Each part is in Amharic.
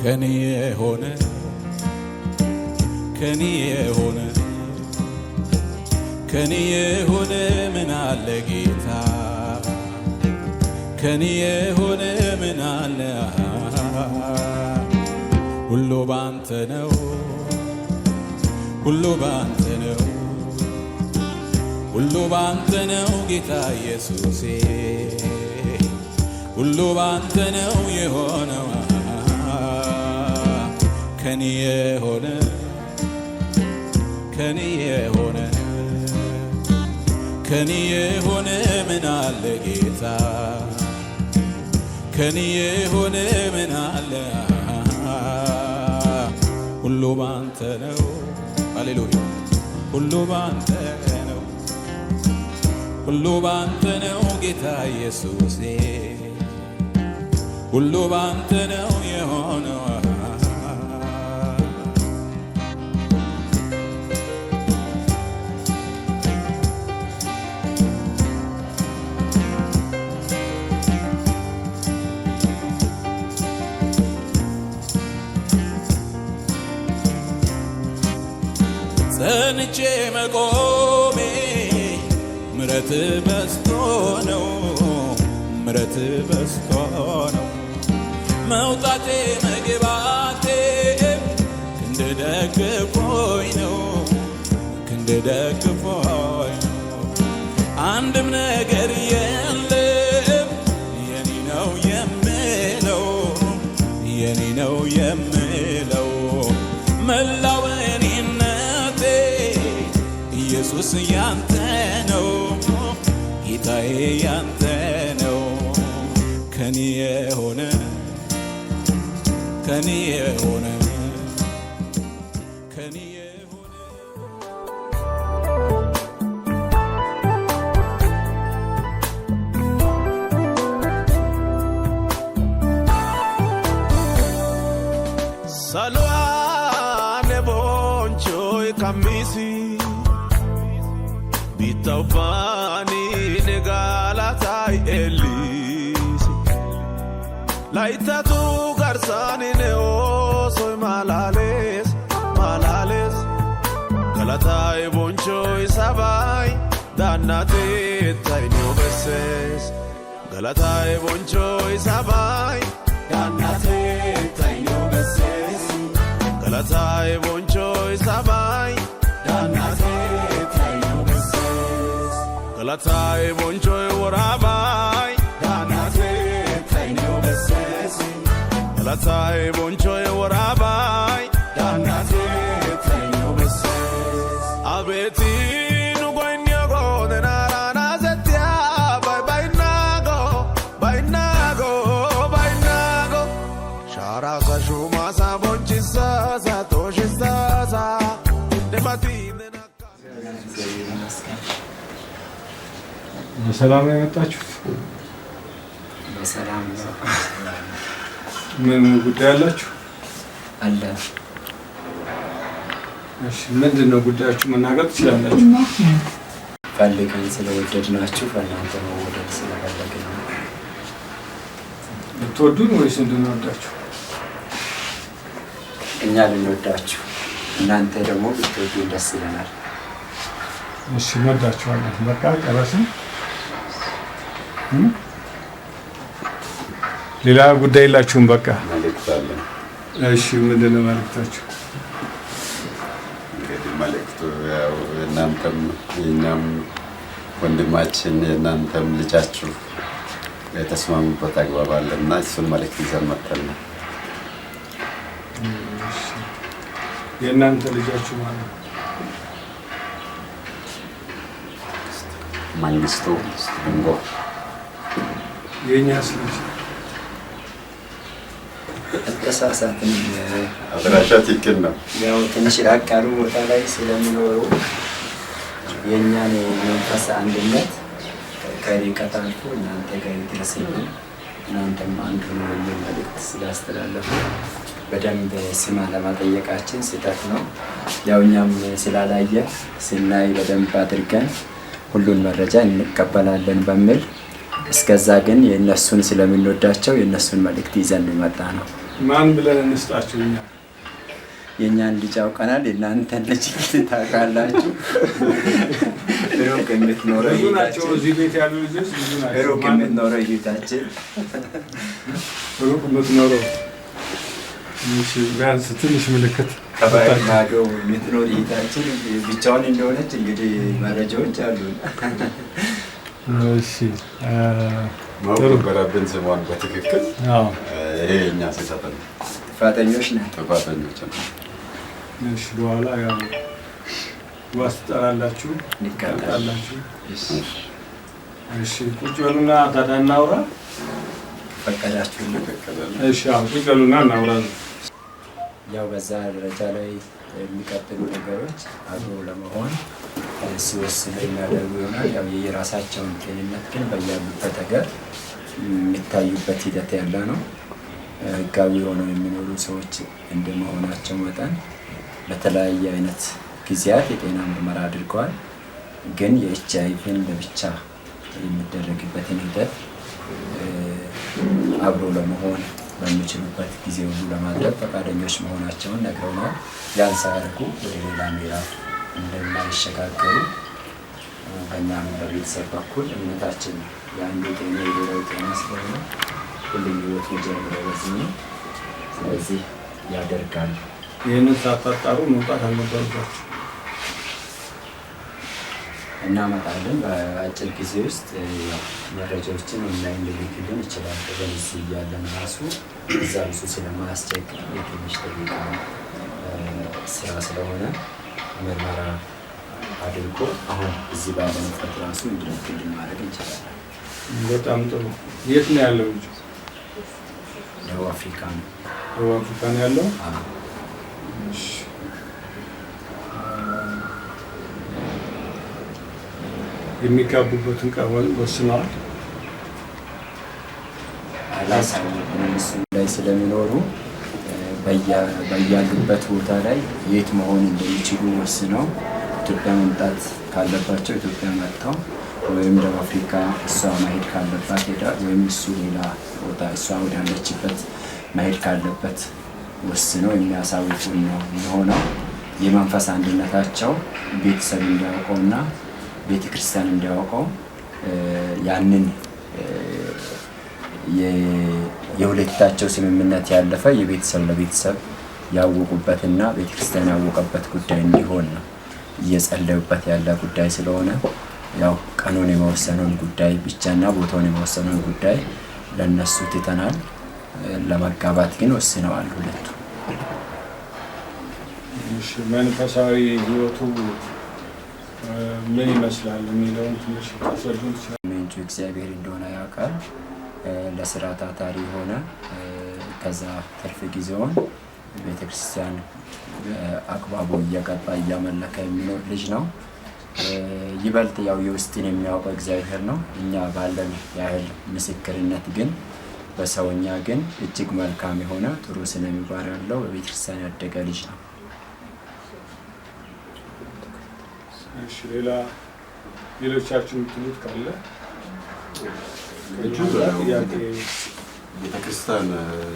ከኔ የሆነ ከኔ የሆነ ከኔ የሆነ ምን አለ ጌታ ከኔ የሆነ ምን አለ ሁሉ ባንተ ነው ሁሉ ባንተ ነው ሁሉ ባንተ ነው ጌታ ኢየሱሴ ሁሉ ባንተ ነው የሆነው ከኔ የሆነ ከኔ የሆነ ከኔ የሆነ ምን አለ ጌታ ከኔ የሆነ ምን አለ ሁሉ ባንተ ነው ሃሌሉያ ሁሉ ባንተ ነው ሁሉ ባንተ ነው ጌታ ኢየሱሴ ሁሉ ባንተ ነው የሆነው ጸንቼ መቆሜ ምረት በስቶ ነው ምረት በስቶ ነው መውጣቴ መግባቴ ክንድ ደግፎኝ ነው ክንድ ደግፎኝ ነው አንድም ነገር የለም የኔ ነው የምለው የኔ ነው የምለው መላው እኔነቴ ኢየሱስ ያንተ ነው ጌታዬ ያንተ ነው ከኔ የሆነ ከኔ የሆነ ከኔ የሆነ Salwane bonchoy kamisi Bitawfani negalatai elisi Laitatu garsani neosoy malales malales Galatai bonchoy sabai danate tainio beses Galatai bonchoy sabai danate tainio beses Galatai bonchoy sabai danate tainio beses Galatai bonchoy warabai danate tainio beses Galatai bonchoy warabai danate tainio beses Abeti nu goinyago denara nazetia bye bye nago Shara sa shuma sa bonchisa sa toshisa sa demati በሰላም ነው የመጣችሁት? በሰላም ነው። ምን ጉዳይ አላችሁ? አለ። እሺ ምንድነው ጉዳያችሁ? መናገር ትችላላችሁ። ፈልገን ስለወደድናችሁ እናንተ መወደድ ስለፈለግን ነው። ብትወዱን ወይስ እንድንወዳችሁ? እኛ ልንወዳችሁ እናንተ ደግሞ ብትወዱን ደስ ይለናል። እሺ እንወዳችኋለን። በቃ ጨረስን። ሌላ ጉዳይ የላችሁም? በቃ መልእክት አለ። እሺ ምንድነው መልእክታችሁ? እንግዲህ መልእክቱ ያው እናንተም የኛም ወንድማችን የእናንተም ልጃችሁ የተስማሙበት አግባብ አለና እሱን መልእክት ይዘን መጥተን ነው። የእናንተ ልጃችሁ ማለት ነው? መንግስቱ ድንጎ የኛስ ልጅ ተሳሳትን። አድራሻ ትክክል ነው። ያው ትንሽ ራቅ ያሉ ቦታ ላይ ስለሚኖሩ የኛን መንፈስ አንድነት ከርቀት አልፎ እናንተ ጋር ይደርስልን እናንተም አንዱ ነው የሚል መልእክት ስላስተላለፉ በደንብ ስማ ለማጠየቃችን ስህተት ነው። ያው እኛም ስላላየ ስናይ በደንብ አድርገን ሁሉን መረጃ እንቀበላለን በሚል እስከዛ ግን የነሱን ስለምንወዳቸው የነሱን መልእክት ይዘን መጣ ነው። ማን ብለን እንስጣችሁ? እኛ የእኛን ልጅ አውቀናል፣ የእናንተን ልጅ ታውቃላችሁ። ሩቅ የምትኖረው ብዙ ናቸው። እዚህ ቤት ያሉ ልጆች ብዙ ናቸው። ሩቅ የምትኖረው እህታችን ሩቅ የምትኖረው ቢያንስ ትንሽ ምልክት ከባህር ማዶ የምትኖር እህታችን ብቻውን እንደሆነች እንግዲህ መረጃዎች አሉ። እሺ ማወቅ ነበረብን ስሟን በትክክል። ይሄ እኛ ስህተት ነው። ጥፋተኞች ነን። ጥፋተኞች ነን። እሺ በኋላ ያው ዋስ ትጠራላችሁ፣ እንቀጣላችሁ። እሺ ቁጭ በሉና ታዲያ እናውራ። ፈቀዳችሁልን? እሺ አዎ ቁጭ በሉና እናውራ። ያው በዛ ደረጃ ላይ የሚቀጥሉ ነገሮች አብሮ ለመሆን ሲወስኑ የሚያደርጉ ይሆናል። ያው የራሳቸውን ጤንነት ግን በያሉበት ሀገር የሚታዩበት ሂደት ያለ ነው። ህጋዊ ሆነው የሚኖሩ ሰዎች እንደመሆናቸው መጠን በተለያየ አይነት ጊዜያት የጤና ምርመራ አድርገዋል። ግን የኤችአይቪን ለብቻ የሚደረግበትን ሂደት አብሮ ለመሆን በሚችሉበት ጊዜ ሁሉ ለማድረግ ፈቃደኞች መሆናቸውን ነግረውናል። ያን ሳያደርጉ ወደ ሌላ ምዕራፍ እንደማይሸጋገሩ በእኛም በቤተሰብ በኩል እምነታችን ነው። የአንዱ ጤና የሌላው ጤና ስለሆነ ሁሉም ህይወት መጀመሪያ በዚህ ነው። ስለዚህ ያደርጋሉ። ይህንን ሳታጣሩ መውጣት አልነበረባችሁ። እናመጣለን። በአጭር ጊዜ ውስጥ መረጃዎችን ኦንላይን ሊልክልን ይችላል። በዚህ እያለን ራሱ እዛ ብዙ ስለማያስቸግር የትንሽ ደቂቃ ስራ ስለሆነ ምርመራ አድርጎ አሁን እዚህ ባለንበት ራሱ እንድንክልን ማድረግ እንችላለን። በጣም ጥሩ። የት ነው ያለው ልጅ? ደቡብ አፍሪካ ነው። ደቡብ አፍሪካ ነው ያለው? የሚጋቡበትን ቀን ወስነዋል? አላሳወቁንም። እሱ ላይ ስለሚኖሩ በያሉበት ቦታ ላይ የት መሆን እንደሚችሉ ወስነው ኢትዮጵያ መምጣት ካለባቸው ኢትዮጵያ መጥተው ወይም ደቡብ አፍሪካ እሷ መሄድ ካለባት ሄዳ ወይም እሱ ሌላ ቦታ እሷ ወዳለችበት መሄድ ካለበት ወስነው የሚያሳውቁን ነው የሚሆነው። የመንፈስ አንድነታቸው ቤተሰብ እንዲያውቀውና ቤተ ክርስቲያን እንዲያውቀው ያንን የሁለታቸው ስምምነት ያለፈ የቤተሰብ ለቤተሰብ ያወቁበትና ቤተ ክርስቲያን ያወቀበት ጉዳይ እንዲሆን ነው እየጸለዩበት ያለ ጉዳይ ስለሆነ ያው ቀኑን የመወሰኑን ጉዳይ ብቻና ቦታውን የመወሰኑን ጉዳይ ለነሱ ትተናል። ለመጋባት ግን ወስነዋል ሁለቱ። እሺ መንፈሳዊ ህይወቱ ምን ይመስላል የሚለውን ትንሽ ታስረዱን ይችላል? ምንጩ እግዚአብሔር እንደሆነ ያውቃል። ለስራ ታታሪ ሆነ ከዛ ትርፍ ጊዜውን ቤተክርስቲያን አክባቡ እየገባ እያመለከ የሚኖር ልጅ ነው። ይበልጥ ያው የውስጥን የሚያውቀው እግዚአብሔር ነው። እኛ ባለን ያህል ምስክርነት ግን በሰውኛ ግን እጅግ መልካም የሆነ ጥሩ ስነ ምግባር ያለው በቤተክርስቲያን ያደገ ልጅ ነው። እሺ ሌሎቻችሁ የምትሉት ካለ? ቤተክርስቲያን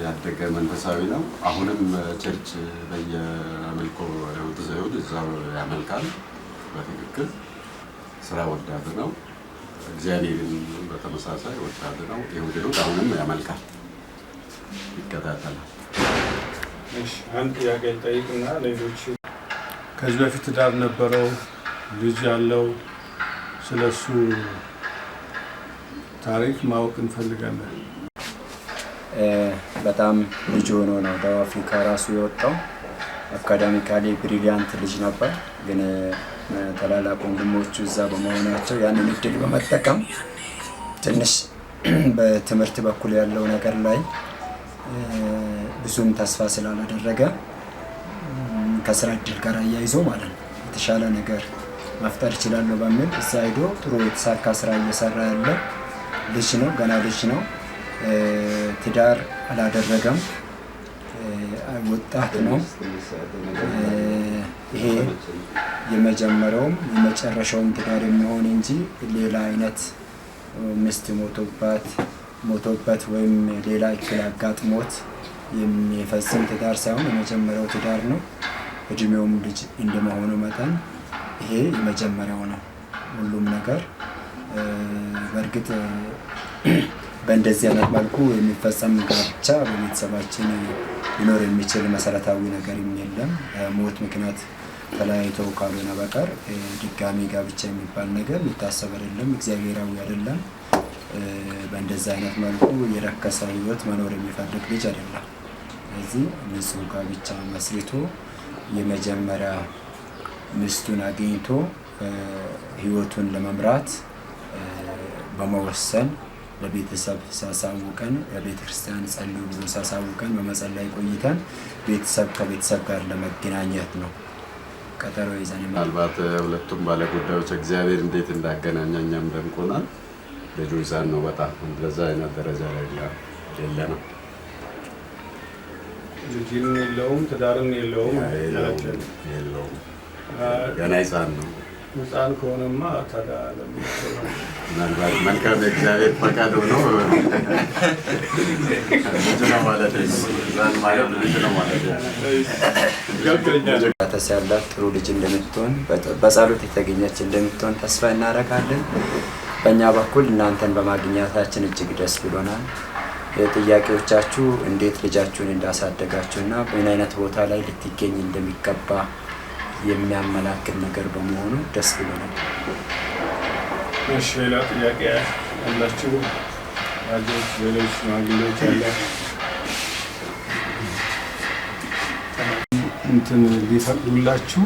ያደገ መንፈሳዊ ነው። አሁንም ቸርች በየአምልኮ እሑድ እዛው ያመልካል። በትክክል ስራ ወዳድ ነው። እግዚአብሔርን በተመሳሳይ ወዳድ ነው። እሑድ አሁንም ያመልካል፣ ይከታተላል። እሺ አንድ ጥያቄ ልጠይቅና ሌሎች ከዚህ በፊት ትዳር ነበረው ልጅ ያለው ስለሱ ታሪክ ማወቅ እንፈልጋለን። በጣም ልጅ ሆኖ ነው ደቡብ አፍሪካ ራሱ የወጣው። አካዳሚካሊ ብሪሊያንት ልጅ ነበር። ግን ታላላቅ ወንድሞቹ እዛ በመሆናቸው ያንን እድል በመጠቀም ትንሽ በትምህርት በኩል ያለው ነገር ላይ ብዙም ተስፋ ስላላደረገ ከስራ እድል ጋር አያይዞ ማለት ነው የተሻለ ነገር መፍጠር ይችላለሁ በሚል እዛ ሄዶ ጥሩ የተሳካ ስራ እየሰራ ያለ ልጅ ነው። ገና ልጅ ነው። ትዳር አላደረገም። ወጣት ነው። ይሄ የመጀመሪያውም የመጨረሻውም ትዳር የሚሆን እንጂ ሌላ አይነት ሚስት ሞቶበት ወይም ሌላ እክል አጋጥሞት የሚፈጽም ትዳር ሳይሆን የመጀመሪያው ትዳር ነው። እድሜውም ልጅ እንደመሆኑ መጠን ይሄ የመጀመሪያው ነው። ሁሉም ነገር በእርግጥ በእንደዚህ አይነት መልኩ የሚፈጸም ጋብቻ በቤተሰባችን ሊኖር የሚችል መሰረታዊ ነገር የለም። ሞት ምክንያት ተለያይተው ካልሆነ በቀር ድጋሚ ጋብቻ የሚባል ነገር የሚታሰብ አይደለም፣ እግዚአብሔራዊ አይደለም። በእንደዚህ አይነት መልኩ የረከሰ ህይወት መኖር የሚፈልግ ልጅ አይደለም። ስለዚህ ንጹህ ጋብቻ መስርቶ የመጀመሪያ ሚስቱን አግኝቶ ህይወቱን ለመምራት በመወሰን ለቤተሰብ ሳሳውቀን ለቤተ ክርስቲያን ጸልዩ ብሎ ሳሳውቀን በመጸለይ ቆይተን ቤተሰብ ከቤተሰብ ጋር ለመገናኘት ነው ቀጠሮ ይዘን። ምናልባት ሁለቱም ባለጉዳዮች እግዚአብሔር እንዴት እንዳገናኘ እኛም ደንቆናል። ልጁ ይዛን ነው በጣም እንደዛ አይነት ደረጃ ላይ የለንም። ልጅም የለውም ትዳርም የለውም ገና ይዛን ነው። ህፃን ከሆነማ ታዲያ ምናልባት መልካም የእግዚአብሔር ፈቃድ ሆኖ ልጅ ነው ማለት ያላት ጥሩ ልጅ እንደምትሆን በጸሎት የተገኘች እንደምትሆን ተስፋ እናደርጋለን። በእኛ በኩል እናንተን በማግኘታችን እጅግ ደስ ብሎናል። ጥያቄዎቻችሁ እንዴት ልጃችሁን እንዳሳደጋችሁና በምን አይነት ቦታ ላይ ልትገኝ እንደሚገባ የሚያመላክት ነገር በመሆኑ ደስ ብሎናል። እሺ፣ ሌላ ጥያቄ ያላችሁ አጆች ሌሎች ሽማግሌዎች ያላችሁ እንትን ሊፈቅዱላችሁ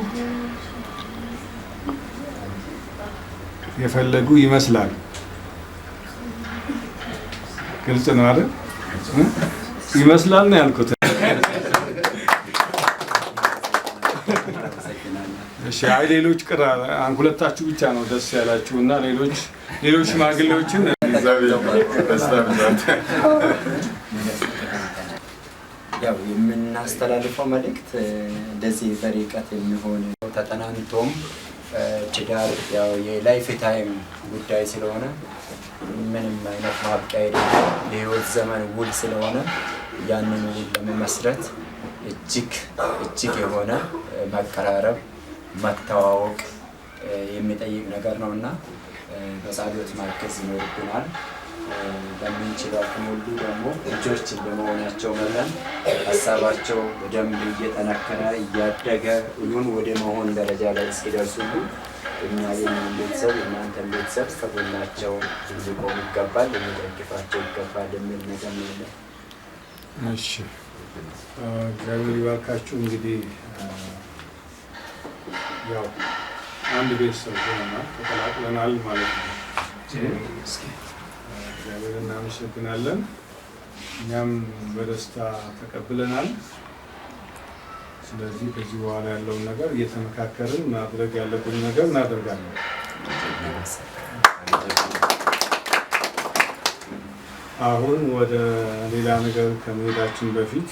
የፈለጉ ይመስላል። ግልጽ ነው አይደል? ይመስላል ነው ያልኩት። እሺ፣ አይ ሌሎች ቅር ሁለታችሁ ብቻ ነው ደስ ያላችሁና ሌሎች ሽማግሌዎችን ያው የምናስተላልፈው መልእክት እንደዚህ በርቀት የሚሆን ተጠናንቶም ትዳር ያው የላይፍ ታይም ጉዳይ ስለሆነ ምንም አይነት ማብቂያ የሌለው የህይወት ዘመን ውል ስለሆነ ያንን ውል ለመመስረት እጅግ የሆነ መቀራረብ መተዋወቅ የሚጠይቅ ነገር ነውና በጸሎት ማገዝ ይኖርብናል። በምንችለው ሁሉ ደግሞ ልጆች እንደመሆናቸው መጠን ሀሳባቸው በደንብ እየጠነከረ እያደገ ሁሉን ወደ መሆን ደረጃ ላይ ሲደርሱ እኛ የእኛን ቤተሰብ የእናንተን ቤተሰብ ከጎናቸው ሊቆም ይገባል፣ ልንደግፋቸው ይገባል የሚል ነገር ነው። እሺ፣ እግዚአብሔር ይባርካችሁ። እንግዲህ ያው አንድ ቤተሰብ ሆነናል፣ ተቀላቅለናል ማለት ነው። እግዚአብሔር እናመሰግናለን። እኛም በደስታ ተቀብለናል። ስለዚህ ከዚህ በኋላ ያለውን ነገር እየተመካከርን ማድረግ ያለብን ነገር እናደርጋለን። አሁን ወደ ሌላ ነገር ከመሄዳችን በፊት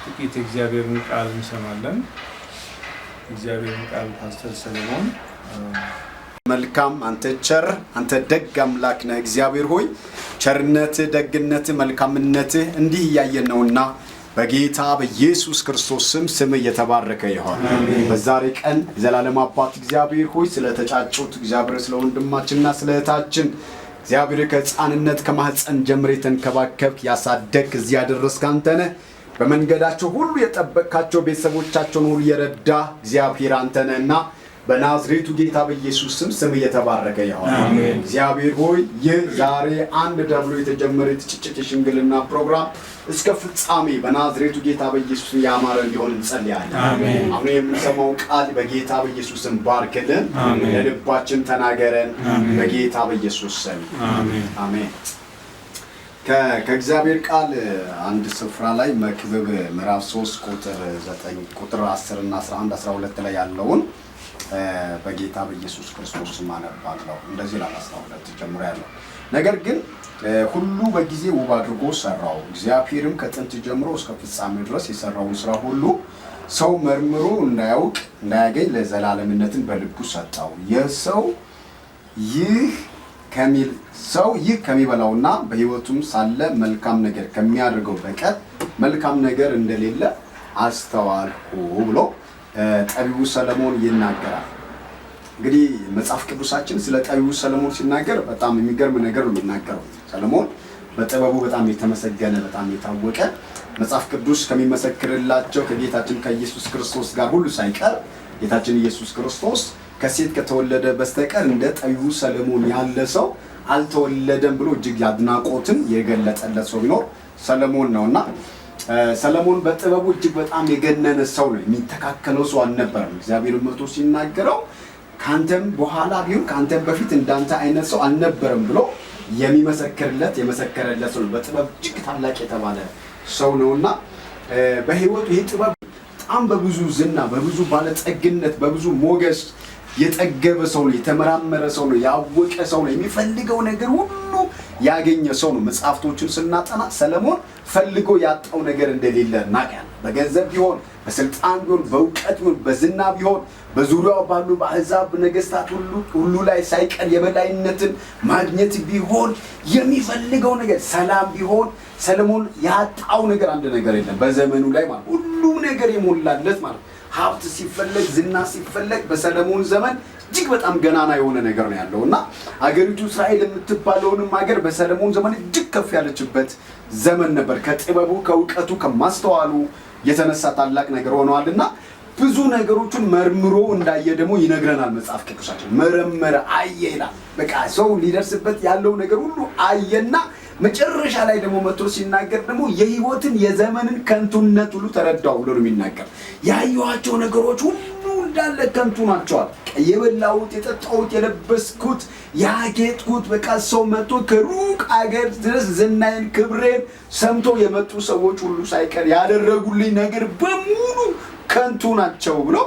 ጥቂት የእግዚአብሔርን ቃል እንሰማለን። እግዚአብሔርን ቃል ፓስተር ሰለሞን። መልካም አንተ ቸር አንተ ደግ አምላክ ነህ እግዚአብሔር ሆይ ቸርነትህ ደግነትህ መልካምነትህ እንዲህ እያየን ነውና በጌታ በኢየሱስ ክርስቶስ ስም የተባረከ ይሁን። በዛሬ ቀን ዘላለም አባት እግዚአብሔር ሆይ ስለተጫጩት እግዚአብሔር ስለ ወንድማችንና ስለ እህታችን እግዚአብሔር ከሕፃንነት ከማህፀን ጀምረህ ተንከባከብክ ያሳደግክ እዚህ ያደረስክ አንተ ነህ። በመንገዳቸው ሁሉ የጠበቅካቸው ቤተሰቦቻቸውን ሁሉ የረዳ እግዚአብሔር አንተ ነህና በናዝሬቱ ጌታ በኢየሱስ ስም የተባረከ ይሁን። እግዚአብሔር ሆይ ይህ ዛሬ አንድ ደብሎ የተጀመረ የተጭጭ ሽምግልና ፕሮግራም እስከ ፍጻሜ በናዝሬቱ ጌታ በኢየሱስ ያማረ እንዲሆን እንጸልያለን። አሁን የምንሰማው ቃል በጌታ በኢየሱስ ስም ባርክልን፣ ለልባችን ተናገረን በጌታ በኢየሱስ ስም አሜን። ከእግዚአብሔር ቃል አንድ ስፍራ ላይ መክብብ ምዕራፍ 3 ቁጥር 9 ቁጥር 10 እና 11 12 ላይ ያለውን በጌታ በኢየሱስ ክርስቶስ ማነባለው። እንደዚህ ለ12 ጀምሮ ያለው ነገር ግን ሁሉ በጊዜ ውብ አድርጎ ሰራው፣ እግዚአብሔርም ከጥንት ጀምሮ እስከ ፍጻሜ ድረስ የሰራውን ስራ ሁሉ ሰው መርምሮ እንዳያገኝ ለዘላለምነትን በልቡ ሰጠው። የሰው ይህ ከሚል ሰው ይህ ከሚበላውና በሕይወቱም ሳለ መልካም ነገር ከሚያደርገው በቀር መልካም ነገር እንደሌለ አስተዋልኩ ብሎ ጠቢቡ ሰለሞን ይናገራል። እንግዲህ መጽሐፍ ቅዱሳችን ስለ ጠቢቡ ሰለሞን ሲናገር በጣም የሚገርም ነገር ነው የሚናገረው። ሰለሞን በጥበቡ በጣም የተመሰገነ በጣም የታወቀ መጽሐፍ ቅዱስ ከሚመሰክርላቸው ከጌታችን ከኢየሱስ ክርስቶስ ጋር ሁሉ ሳይቀር ጌታችን ኢየሱስ ክርስቶስ ከሴት ከተወለደ በስተቀር እንደ ጠቢቡ ሰለሞን ያለ ሰው አልተወለደም ብሎ እጅግ አድናቆትን የገለጸለት ሰው ቢኖር ሰለሞን ነውና ሰለሞን በጥበቡ እጅግ በጣም የገነነ ሰው ነው። የሚተካከለው ሰው አልነበረም። እግዚአብሔር መጥቶ ሲናገረው ካንተም በኋላ ቢሆን ካንተም በፊት እንዳንተ አይነት ሰው አልነበረም ብሎ የሚመሰክርለት የመሰከረለት ሰው ነው። በጥበብ እጅግ ታላቅ የተባለ ሰው ነውና በህይወቱ ይህ ጥበብ በጣም በብዙ ዝና በብዙ ባለጸግነት በብዙ ሞገስ የጠገበ ሰው ነው። የተመራመረ ሰው ነው። ያወቀ ሰው ነው። የሚፈልገው ነገር ሁሉ ያገኘ ሰው ነው። መጽሐፍቶችን ስናጠና ሰለሞን ፈልጎ ያጣው ነገር እንደሌለ እናውቃለን። በገንዘብ ቢሆን በስልጣን ቢሆን በእውቀት ቢሆን በዝና ቢሆን በዙሪያው ባሉ በአሕዛብ ነገስታት ሁሉ ላይ ሳይቀር የበላይነትን ማግኘት ቢሆን የሚፈልገው ነገር ሰላም ቢሆን ሰለሞን ያጣው ነገር አንድ ነገር የለም በዘመኑ ላይ ማለት ሁሉ ነገር የሞላለት ማለት ሀብት ሲፈለግ ዝና ሲፈለግ በሰለሞን ዘመን እጅግ በጣም ገናና የሆነ ነገር ነው ያለውና አገሪቱ እስራኤል የምትባለውንም ሀገር በሰለሞን ዘመን እጅግ ከፍ ያለችበት ዘመን ነበር። ከጥበቡ ከእውቀቱ ከማስተዋሉ የተነሳ ታላቅ ነገር ሆነዋልና ብዙ ነገሮችን መርምሮ እንዳየ ደግሞ ይነግረናል መጽሐፍ ቅዱሳችን። መረመረ አየ ይላል። በቃ ሰው ሊደርስበት ያለው ነገር ሁሉ አየና መጨረሻ ላይ ደግሞ መጥቶ ሲናገር ደግሞ የህይወትን የዘመንን ከንቱነት ሁሉ ተረዳው ብሎ ነው የሚናገር። ያየኋቸው ነገሮች ሁሉ እንዳለ ከንቱ ናቸዋል። የበላሁት የጠጣሁት የለበስኩት ያጌጥኩት በቃ ሰው መጥቶ ከሩቅ አገር ድረስ ዝናዬን ክብሬን ሰምቶ የመጡ ሰዎች ሁሉ ሳይቀር ያደረጉልኝ ነገር በሙሉ ከንቱ ናቸው ብሎ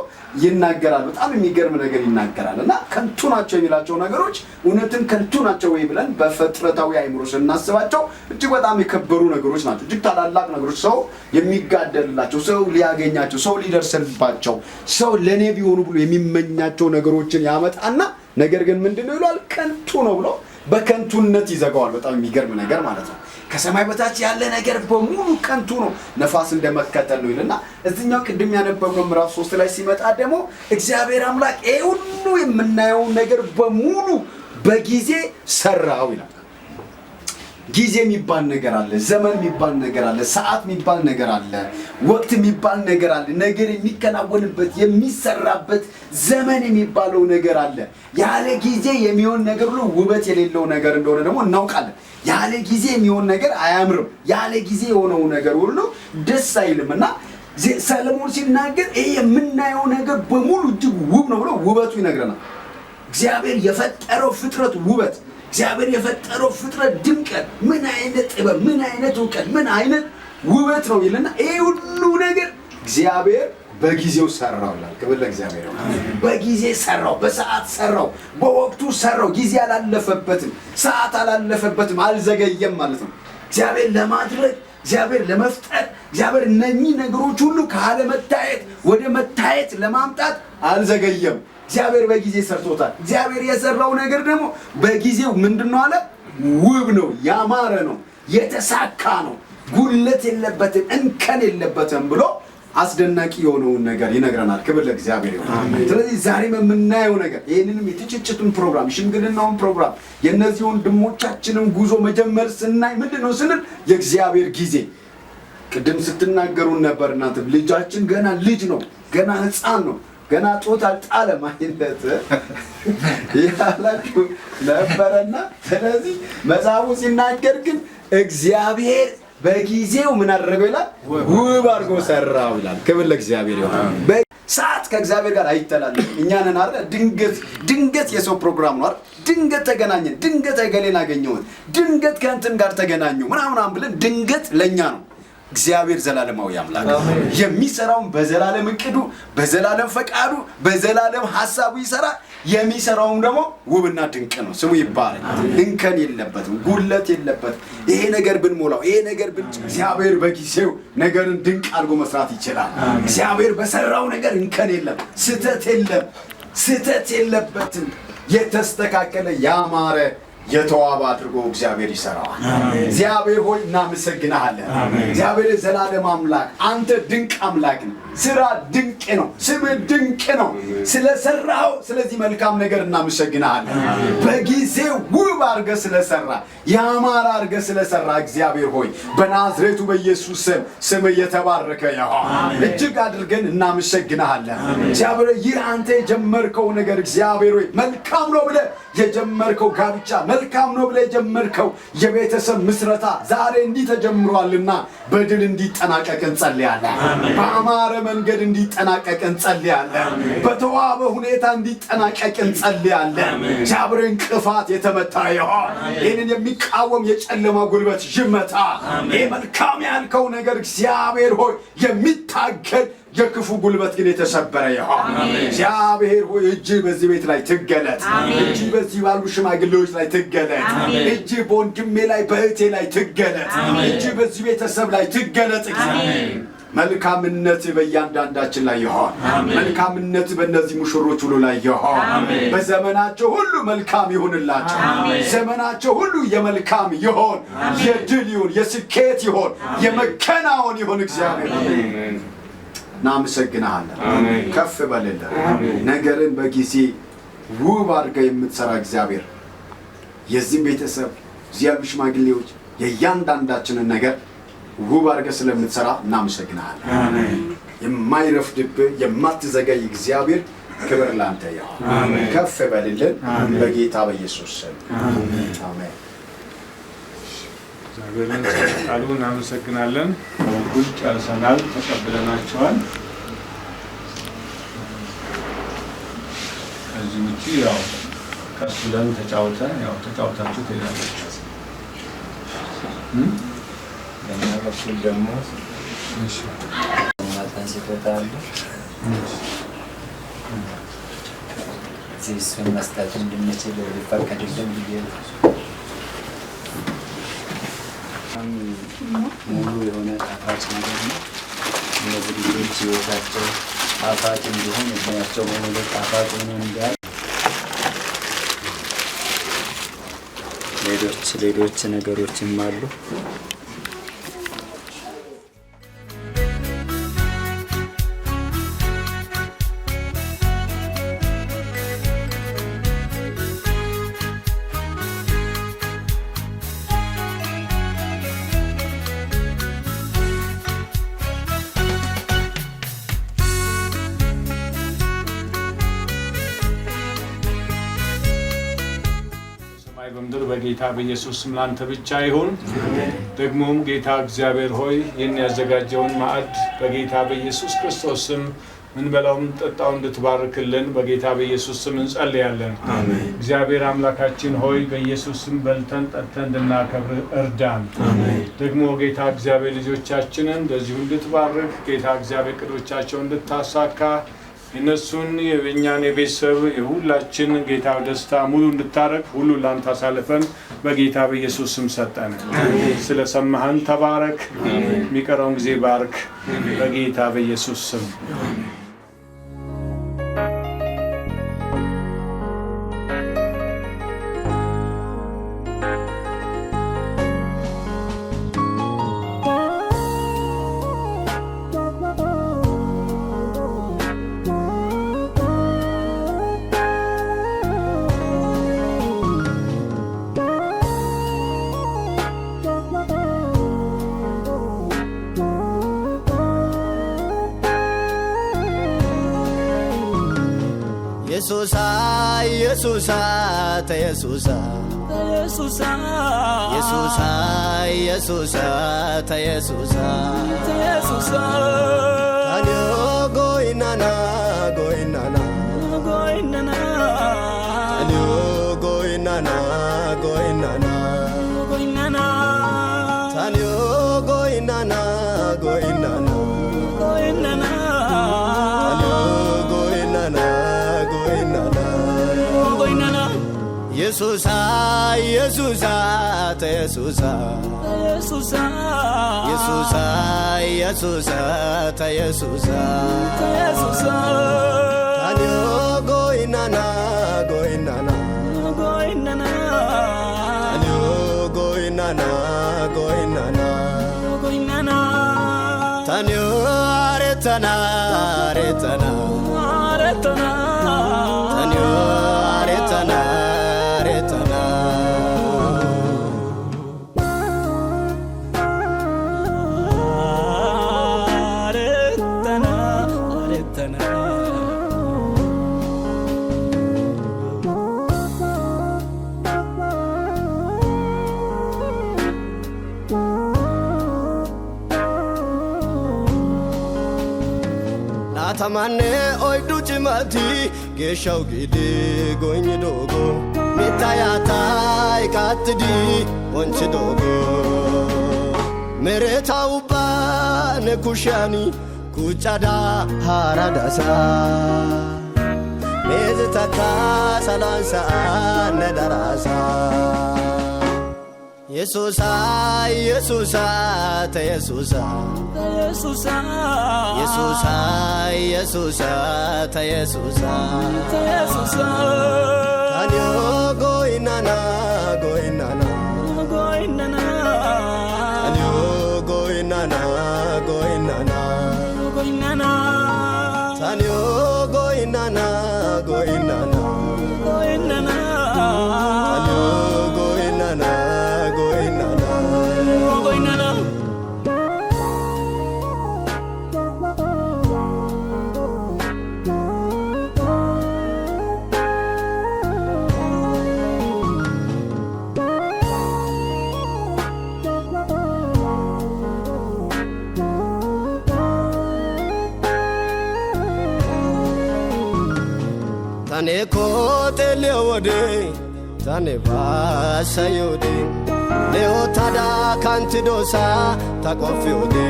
ይናገራል። በጣም የሚገርም ነገር ይናገራል። እና ከንቱ ናቸው የሚላቸው ነገሮች እውነትን ከንቱ ናቸው ወይ ብለን በፍጥረታዊ አእምሮ ስናስባቸው እጅግ በጣም የከበሩ ነገሮች ናቸው። እጅግ ታላላቅ ነገሮች፣ ሰው የሚጋደልላቸው፣ ሰው ሊያገኛቸው፣ ሰው ሊደርስባቸው፣ ሰው ለኔ ቢሆኑ ብሎ የሚመኛቸው ነገሮችን ያመጣና ነገር ግን ምንድነው ይሏል? ከንቱ ነው ብሎ በከንቱነት ይዘጋዋል። በጣም የሚገርም ነገር ማለት ነው። ከሰማይ በታች ያለ ነገር በሙሉ ከንቱ ነው፣ ነፋስ እንደመከተል ነው ይልና እዚህኛው ቅድም ያነበብነው ምዕራፍ 3 ላይ ሲመጣ ደግሞ እግዚአብሔር አምላክ ይሄ ሁሉ የምናየው ነገር በሙሉ በጊዜ ሰራው ይላል። ጊዜ የሚባል ነገር አለ፣ ዘመን የሚባል ነገር አለ፣ ሰዓት የሚባል ነገር አለ፣ ወቅት የሚባል ነገር አለ። ነገር የሚከናወንበት የሚሰራበት ዘመን የሚባለው ነገር አለ። ያለ ጊዜ የሚሆን ነገር ሁሉ ውበት የሌለው ነገር እንደሆነ ደግሞ እናውቃለን። ያለ ጊዜ የሚሆን ነገር አያምርም። ያለ ጊዜ የሆነው ነገር ሁሉ ደስ አይልምና ሰለሞን ሲናገር ይሄ የምናየው ነገር በሙሉ እጅግ ውብ ነው ብሎ ውበቱ ይነግረናል። እግዚአብሔር የፈጠረው ፍጥረት ውበት፣ እግዚአብሔር የፈጠረው ፍጥረት ድምቀት፣ ምን አይነት ጥበብ፣ ምን አይነት እውቀት፣ ምን አይነት ውበት ነው ይልና ይሄ ሁሉ ነገር እግዚአብሔር በጊዜው ሰራው ይላል። ክብር ለእግዚአብሔር ነው። በጊዜ ሰራው፣ በሰዓት ሰራው፣ በወቅቱ ሰራው። ጊዜ አላለፈበትም፣ ሰዓት አላለፈበትም፣ አልዘገየም ማለት ነው። እግዚአብሔር ለማድረግ እግዚአብሔር ለመፍጠር እግዚአብሔር እነኚህ ነገሮች ሁሉ ካለመታየት ወደ መታየት ለማምጣት አልዘገየም። እግዚአብሔር በጊዜ ሰርቶታል። እግዚአብሔር የሰራው ነገር ደግሞ በጊዜው ምንድነው አለ? ውብ ነው፣ ያማረ ነው፣ የተሳካ ነው፣ ጉድለት የለበትም፣ እንከን የለበትም ብሎ አስደናቂ የሆነውን ነገር ይነግረናል። ክብር ለእግዚአብሔር ይሁን። ስለዚህ ዛሬም የምናየው ነገር ይህንንም የትችችቱን ፕሮግራም ሽምግልናውን ፕሮግራም የእነዚህ ወንድሞቻችንን ጉዞ መጀመር ስናይ ምንድነው ስንል የእግዚአብሔር ጊዜ ቅድም ስትናገሩን ነበር። እናንተ ልጃችን ገና ልጅ ነው፣ ገና ሕፃን ነው፣ ገና ጦት አልጣለም አይነት ያላችሁ ነበረና ስለዚህ መጽሐፉ ሲናገር ግን እግዚአብሔር በጊዜው ምን አደረገው ይላል? ውብ አድርጎ ሰራው ይላል። ክብር ለእግዚአብሔር ይሁን። በሰዓት ከእግዚአብሔር ጋር አይተላለፍም። እኛ ነን አይደል? ድንገት የሰው ፕሮግራም ነው አይደል? ድንገት ተገናኘን፣ ድንገት አይገሌን አገኘሁት፣ ድንገት ከእንትን ጋር ተገናኙ ምናምን ብለን ድንገት ለኛ ነው። እግዚአብሔር ዘላለማዊ አምላክ የሚሰራውን በዘላለም እቅዱ፣ በዘላለም ፈቃዱ፣ በዘላለም ሐሳቡ ይሰራል። የሚሰራውም ደግሞ ውብና ድንቅ ነው። ስሙ ይባረክ። እንከን የለበትም፣ ጉድለት የለበትም። ይሄ ነገር ብንሞላው፣ ይሄ ነገር እግዚአብሔር በጊዜው ነገርን ድንቅ አድርጎ መስራት ይችላል። እግዚአብሔር በሰራው ነገር እንከን የለም፣ ስህተት የለም፣ ስህተት የለበትም። የተስተካከለ ያማረ የተዋበ አድርጎ እግዚአብሔር ይሰራዋል። እግዚአብሔር ሆይ እናመሰግናለን። እግዚአብሔር ዘላለም አምላክ አንተ ድንቅ አምላክ ነህ። ስራ ድንቅ ነው። ስም ድንቅ ነው። ስለሰራው ስለዚህ መልካም ነገር እናመሰግናለን። በጊዜው ውብ አድርገህ ስለሰራ ያማረ አድርገህ ስለሰራ እግዚአብሔር ሆይ በናዝሬቱ በኢየሱስ ስም የተባረከ ይሁን። እጅግ አድርገን እናመሰግናለን። እግዚአብሔር ይህ አንተ የጀመርከው ነገር እግዚአብሔር ሆይ መልካም ነው ብለህ የጀመርከው ጋብቻ መልካም ነው ብለህ የጀመርከው የቤተሰብ ምስረታ ዛሬ እንዲህ ተጀምሯልና በድል እንዲጠናቀቅ እንጸልያለን። በአማረ መንገድ እንዲጠናቀቅ እንጸልያለን። በተዋበ ሁኔታ እንዲጠናቀቅ እንጸልያለን። እግዚአብሔር እንቅፋት የተመታ ይሁን። ይህንን የሚቃወም የጨለማ ጉልበት ይመታ። ይህ መልካም ያልከው ነገር እግዚአብሔር ሆይ የሚታገል የክፉ ጉልበት ግን የተሰበረ ይሁን። እግዚአብሔር ሆይ እጅ በዚህ ቤት ላይ ትገለጥ። እጅ በዚህ ባሉ ሽማግሌዎች ላይ ትገለጥ። እጅ በወንድሜ ላይ በእህቴ ላይ ትገለጥ። እጅ በዚህ ቤተሰብ ላይ ትገለጥ። መልካምነት በእያንዳንዳችን ላይ ይሁን። መልካምነት በእነዚህ ሙሽሮች ሁሉ ላይ ይሁን። በዘመናቸው ሁሉ መልካም ይሁንላቸው። ዘመናቸው ሁሉ የመልካም ይሁን፣ የድል ይሁን፣ የስኬት ይሁን፣ የመከናወን ይሁን። እግዚአብሔር እናመሰግናለን። ከፍ በልልን። ነገርን በጊዜ ውብ አድርገህ የምትሰራ እግዚአብሔር የዚህ ቤተሰብ እግዚአብሔር ሽማግሌዎች የእያንዳንዳችንን ነገር ውብ አድርገህ ስለምትሰራ እናመሰግናለን። የማይረፍድብህ የማትዘገይ እግዚአብሔር ክብር ላንተ ይሁን። ከፍ በልልን በጌታ በኢየሱስ ስም አሜን። እግዚአብሔርን ቃሉን እናመሰግናለን። ሁሉ ጨርሰናል፣ ተቀብለናቸዋል። ከዚህ ውጪ ያው ቀስ ብለን ተጫውተን ተጫውታችሁ ትሄዳላችሁ። በእኛ በኩል ደግሞ ማጠን ሲቆጣሉ እዚህ እሱን መስጠት እንድንችል ሊፈቀድልን ብዬ ነው። ሙሉ የሆነ ጣፋጭ ነገር ነው። እነዚህ ልጆች ህይወታቸው ጣፋጭ እንዲሆን እድሜያቸው በሙሉ ጣፋጭ ሆኖ እንዲያል ሌሎች ነገሮችም አሉ። በምድር በጌታ በኢየሱስ ስም ላንተ ብቻ ይሁን። ደግሞም ጌታ እግዚአብሔር ሆይ ይህን ያዘጋጀውን ማዕድ በጌታ በኢየሱስ ክርስቶስ ስም ምን በላው ምን ጠጣው እንድትባርክልን በጌታ በኢየሱስ ስም እንጸልያለን። እግዚአብሔር አምላካችን ሆይ በኢየሱስ ስም በልተን ጠጥተን እንድናከብር እርዳን። ደግሞ ጌታ እግዚአብሔር ልጆቻችንን እንደዚሁ እንድትባርክ ጌታ እግዚአብሔር ቅዶቻቸውን እንድታሳካ እነሱን የኛን የቤተሰብ የሁላችን ጌታ ደስታ ሙሉ እንድታረግ ሁሉ ላንተ አሳልፈን በጌታ በኢየሱስ ስም ሰጠን። ስለሰማህን ተባረክ። የሚቀረውን ጊዜ ባርክ በጌታ በኢየሱስ ስም። Yesusa, Yesusa, ta Yesusa, Yesusa, Yesusa, Yesusa, ta Yesusa, Yesusa. Anyo goinana, goinana, goinana. Anyo goinana, goinana, goinana. Anyo goinana, goinana, goinana. Yesusa, Yesusa, ta Yesusa, Yesusa, Yesusa, Yesusa, ta Yesusa, Yesusa. Anyo goinana, goinana, goinana. goinana goinana goinana tanyo aretana aretana aretana tanyo aretana aretana aretana aretana Tamane oidu chimati geshaw gidi goinyi dogo mitayata ikatdi onchi dogo mereta uba ne kushani kuchada haradasa meztata salansa nedarasa Yesusa Yesusa ta Yesusa Yesusa Yesusa Yesusa ta Yesusa ta Yesusa Tanyo goinana goinana goinana Tanyo goinana goinana goinana Tanyo goinana goinana goinana Tanyo goinana Tane kote leode tane basayode leo tada kantidosa takofyode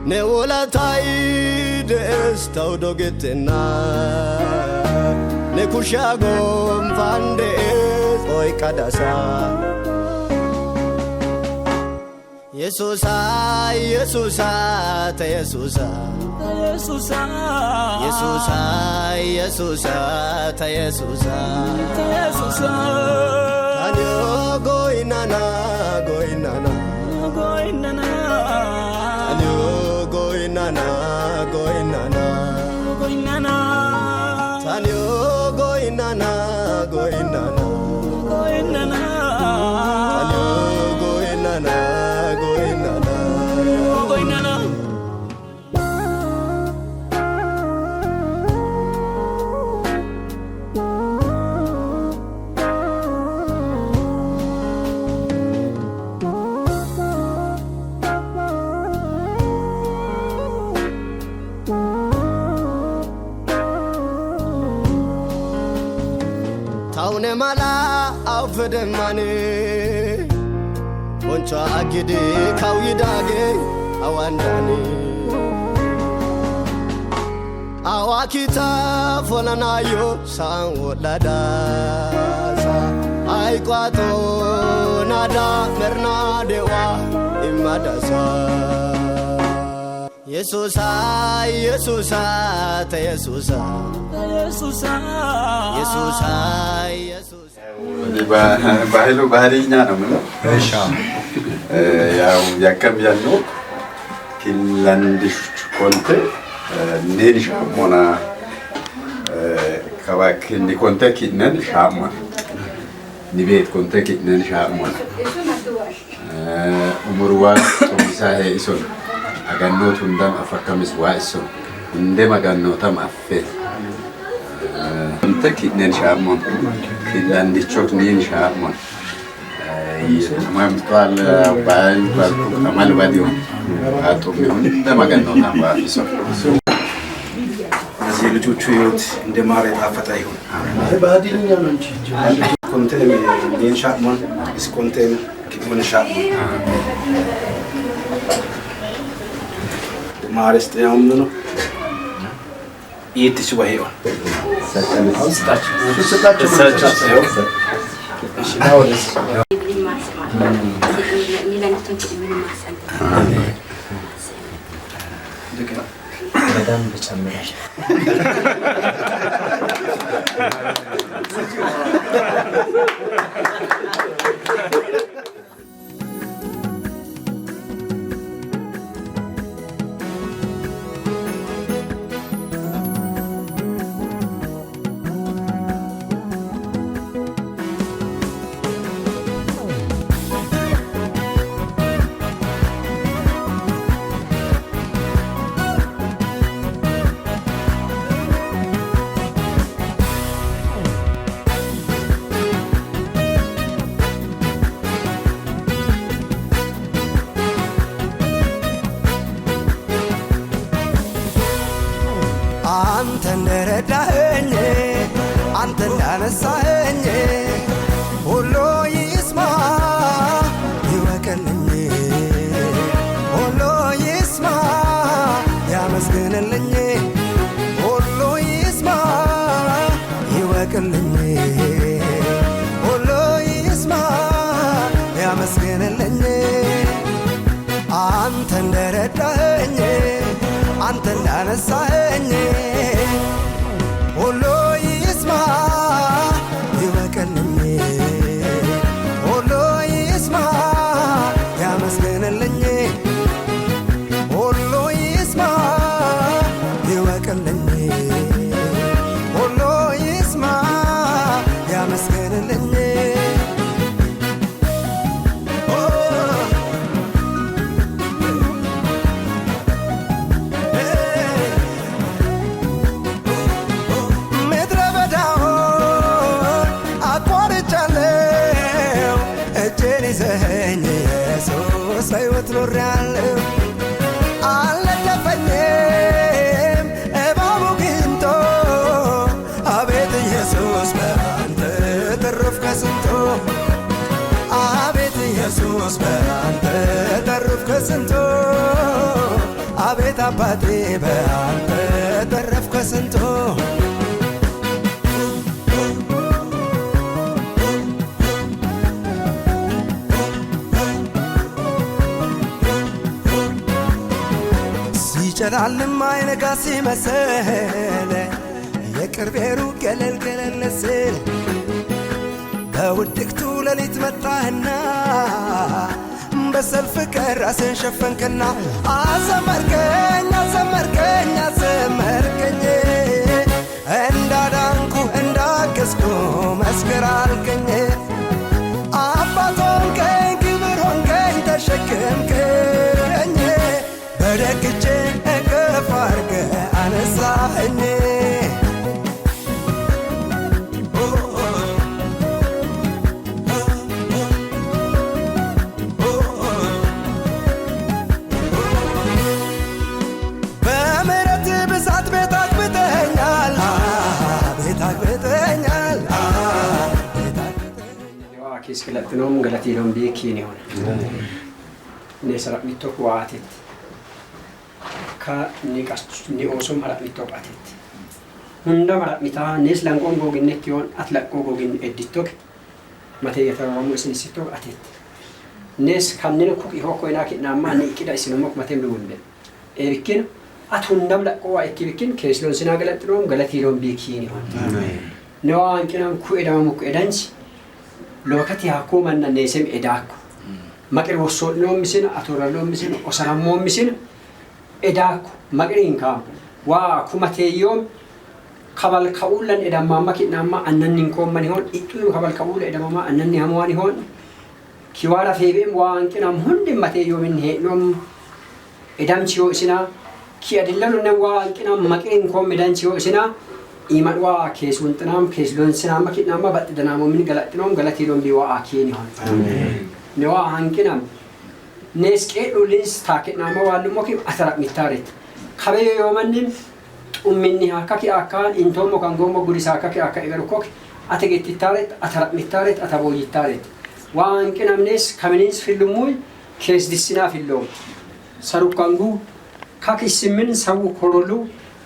ne wola tai des taudogetena ne kushago mfande oi kadasa Yesusa Yesusa ta Yesusa Yesusa Yesusa Yesusa ta Yesusa ta Yesusa Tanyo goinana goinana goinana Tanyo goinana goinana goinana Tanyo goinana goinana goinana Tanyo goinana goinana goinana Taune mala aufde mane Boncha agide kawidage awandani Awakita folanayo sanwodada sa Aikwato nada merna dewa imadasa Yesusa Yesusa ta Yesusa Yesusa Yesusa Yesusa ባህሉ ባህልኛ ነው ማለት እሺ ያው ያከም ያለው ኪላንዲሽ ኮንቴ ኔንሻ ሞና ከባክን ኮንቴ ኪነን ሻማ ኒቤት ኮንቴ ኪነን ሻማ ኡምሩዋ ቶሚሳ ሄይሶን አጋኖቱ እንደም አፈከምስ ዋይሶ እንደም አጋኖታም አፈ ኮንቴ ኪነን ሻማ ኪላንዲቾት ኔን ሻማ ማምጣል ባል ከማል ባዲዮ አቶሚ እንደም አጋኖታም ዋይሶ ልጆቹ ህይወት እንደማረ ታፈታ ይሁን ባዲኛ ነው እንጂ ኮንቴን ሻማን ስኮንቴን ኪሞን ሻማ ማረስተ ያውም ነው ይትሽ ወሄው ሰጣችሁ እሺ ናውልስ በጣም በጨምራል ይወቅልኝ ሁሉ ይስማ ያመስግንልኝ አንተ እንደረዳኸኝ አንተ እንዳነሳኸኝ ሁሉ ይስማ ይወቅልኝ ሁሉ ይስማ ያመስግንልኝ ሁሉ ይስማ ይወቅልኝ ሁሉ ይስማ ያመስግንልኝ ምድረ በዳውን አቋርጫለሁ እጄን ይዘኸኝ ኢየሱስ በሕይወት ኖሬአለሁ አልነደፈኝም እባቡ ግንቶ አቤት ኢየሱስ በአንተ ተረፍኩ ከስንቱ አቤት ኢየሱስ በአንተ ተረፍኩ ከስንቱ አቤት አባቴ በአንተ ተረፍኩ ከስንቱ ሲጨላልም አይነጋ ሲመስል የቅርቤ ሩቅ ገለል ገለል ስል በውድቅቱ ሌሊት መጣህና በሰልፍ ቀን ራስን ሸፈንክና አዘመርከኝ አዘመርከኝ አዘመርከኝ እንዳዳንኩ እንዳገዝኩ መስክር አልከኝ አባት ሆንከኝ ክብር ሆንከኝ ተሸክምከኝ በደግ እጅ እቅፍ አድርገህ አነሳኸኝ በምሕረት ብዛት ቤት አግብተኸኛል ቤት አግብተኸኛል Kees galatinoom galatiiloon beekiin hoon ne sarap mitto kuwaatet ka ni osum harap mitto qatet hunda marap mitaa nes langoon googinnetti yoon at laqqoo googin eddittok matee yatawamu isin sitto qatet nes kanneen kuqii hokko inaa kidnaammaa ni ikida isinumok mateem luwunde eebikkin at hundam laqqoo waa itti bikkin keesloon sinaa galatinoom galatiiloon beekiin hoon ne waan qinam ku edamamuk edanchi lokati hakku manna nesem edakku makir wossodno misina atorallo misina osarammo misina edakku makirin kam wa kumateyom kabal kaulan edamma kinamma annannin kommani hon ittu kabal kaul edamma annanni hamwani hon kiwara febem wa ankinam hundi mateyomin henom edamchiyo isina ki adillanu ne wa ankinam makirin kommedanchiyo isina imadwa keesuntinam keeslon sinama kinama batdanamo min galatnom galatilon biwa akini hon newa hankinam neske ulins takinama walumo ki atarak mitaret khabe yomanim umminni hakaki akan intomo kangomo gurisa hakaki aka egarukok ategetti taret atarak mitaret ataboyitaret wa hankinam nes kamenins filumuy kees disina filom sarukangu kaki simin sawu korolu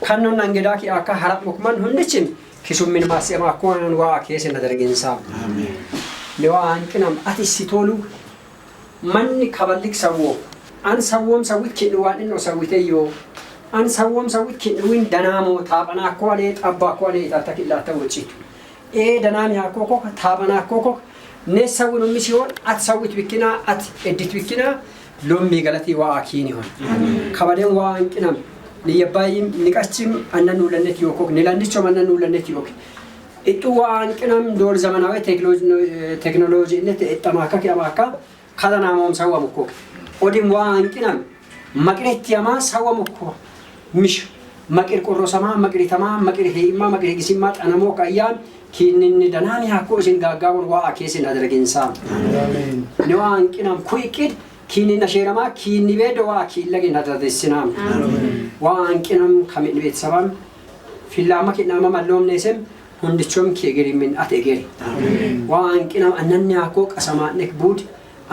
kannon angedaki aka harap mukman hundichim kisummin masema konan wa kese nadarginsa amen lewa ankinam ati sitolu manni kaballik sawo an sawom sawit kidwan inno sawiteyo an sawom sawit kidwin danamo tabana kwale tabba kwale tatakilla tawchi e danami hakoko tabana hakoko ne sawun mission at sawit bikina at edit bikina lommi galati wa akini hon kabaden wa ankinam liyabayim nikachim annanu lanet yokok nilandicho annanu lanet yok itu waan kinam dor zamanawe technology net etamaka kiamaka kadana mom sawamukok odim waan kinam makret yama sawamukko mish makir korosama makritama makir heima makir gisima anamo kayam kinni danani hakko sin gagawur wa akesin adraginsa amen ne waan kinam kuikid kini nasherama kini bedowa killagi nadadissinam waan kinam kamin bet sabam filama kinama mallom nesem hundichom kegeri min ategeri waan kinam annanni hako qasamatnek bud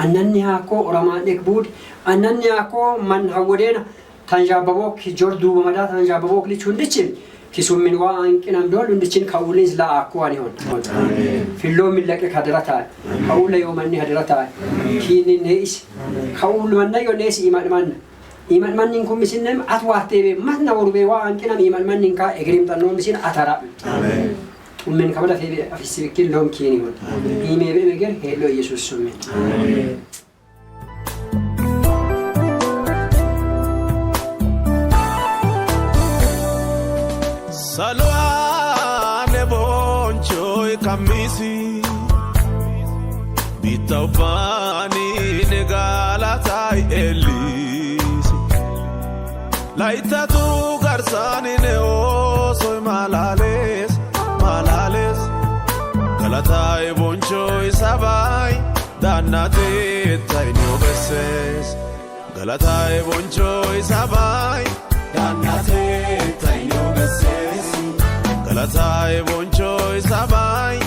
annanni hako oramatnek bud annanni hako man hawdena tanjababok jordu bamada tanjababok li chundichin kisummin wa anqinam dol undichin kawulis la akwani hon fillo millake kadrata kawula yomanni hadrata kini neis kawul manna yo nes iman mannin kum misinem atwatebe manna worbe wa anqinam iman mannin ka egrim tanno misin atara ومن قبل في السبكين لهم كيني هون إيمي بيجر هلو يسوع سمي Salwa neboncho kamisi bitawani negalata elisi laita tu garsani ne o soy malales Galatai boncho isabai danate tainio beses Galatai boncho isabai danate tainio beses Galatai boncho isabai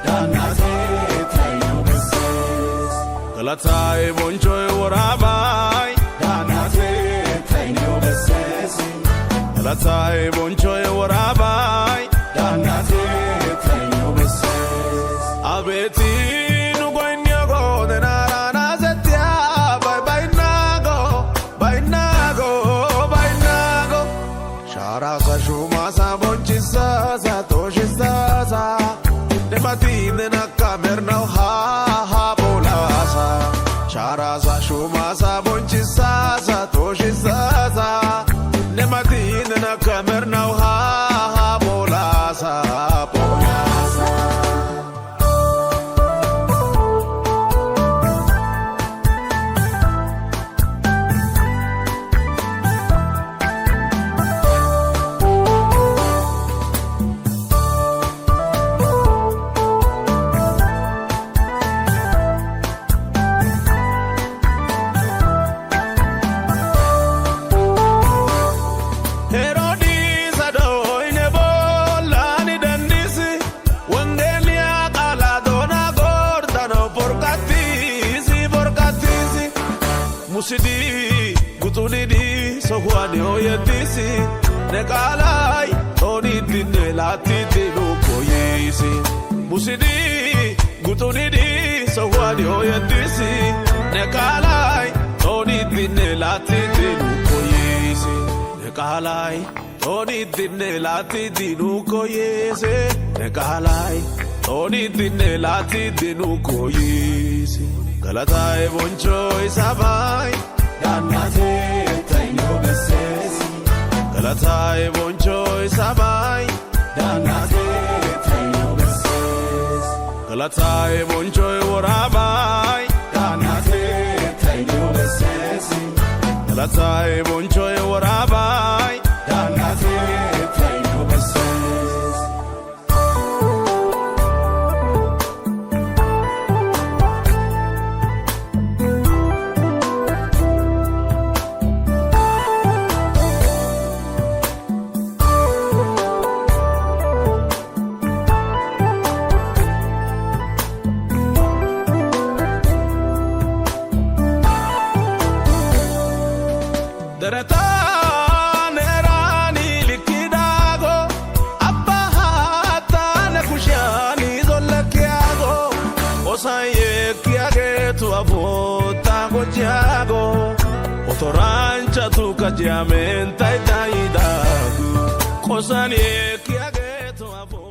danate tainio beses Galatai boncho warabai danate tainio beses Galatai boncho warabai danate Abeti nugoinyago denarana zetia bainago Shara kashuma sabonchisa satoshisa Dematine na kamerna ha bolasa Shara kashuma sabonchisa satoshisa Dematine na kamerna ha bolasa Musidi gutulidi sohwani oyetisi nekalai toni dinne lati dinu koyisi Musidi gutulidi sohwani oyetisi nekalai toni dinne lati dinu koyisi nekalai toni dinne lati dinu koyisi nekalai toni dinne lati dinu koyisi Galatai boncho isabai danate tainio beses Galatai boncho isabai danate tainio beses Galatai boncho warabai danate tainio beses Galatai boncho warabai danate tainio beses Deratan erani likidago abba hatta ne kushani zolakiago osaye kiage tu avota gojago otorancha tu kajamenta itaidago osani kiage tu avota